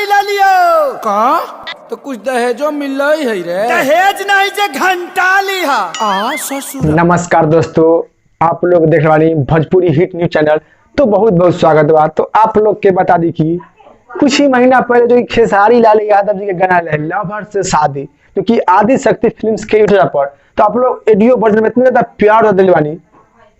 खेसारी ला लियो का तो कुछ दहेजो मिल रही है रे। दहेज नहीं जे घंटा लिहा आ ससुर। नमस्कार दोस्तों, आप लोग देख रहे भोजपुरी हिट न्यूज चैनल। तो बहुत बहुत स्वागत बा। तो आप लोग के बता दी कि कुछ ही महीना पहले जो खेसारी लाल यादव जी के गाना लवर से शादी जो कि आदि शक्ति फिल्म्स के यूट्यूब पर, तो आप लोग ऑडियो वर्जन में इतना ज्यादा प्यार दिल बानी,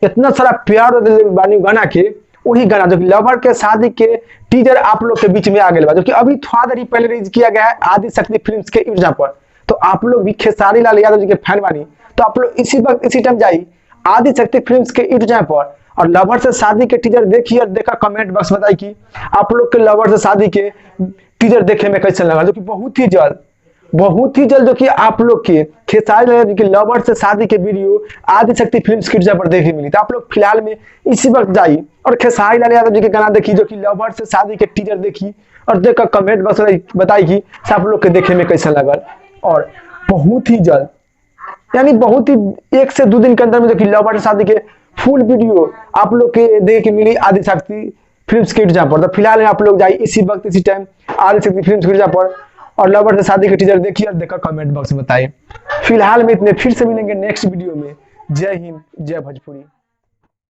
इतना सारा प्यार दिल बानी गाना के। वही गाना जो कि लवर के शादी के टीजर आप लोग के बीच में आ गया बा, जो कि अभी थोड़ा देर पहले रिलीज किया गया है आदि शक्ति फिल्म्स के यूट्यूब पर। तो आप लोग भी खेसारी लाल यादव जी के फैन बानी, तो आप लोग इसी वक्त इसी टाइम जाइए आदि शक्ति फिल्म्स के यूट्यूब पर और लवर से शादी के टीजर देखिए और देखा कमेंट बॉक्स बताइए कि आप लोग के लवर से शादी के टीजर देखे में कैसे लगा। जो कि बहुत ही जल्द जो कि आप लोग के खेसारी लाल जी के लवर से शादी के वीडियो आदि शक्ति फिल्म्स के यूट्यूब पर देखने मिली। तो आप लोग फिलहाल में इसी वक्त जाइए और खेसारी लाल यादव जी के गाना देखिए जो कि लवर से शादी के टीजर देखी और देखकर कमेंट बॉक्स बताइए कि आप लोग के देखे में कैसा लगा। और बहुत ही जल्द यानी बहुत ही 1 से 2 दिन के अंदर में जो कि लवर से शादी के फुल वीडियो आप लोग के देखे के मिली आदि शक्ति फिल्म्स के यूट्यूब पर। तो फिलहाल में आप लोग जाइए इसी वक्त इसी टाइम आदि शक्ति फिल्म्स के यूट्यूब पर और लवर से शादी के टीजर देखिए और देखकर कमेंट बॉक्स में बताइए। फिलहाल में इतने, फिर से मिलेंगे नेक्स्ट वीडियो में। जय हिंद, जय भोजपुरी।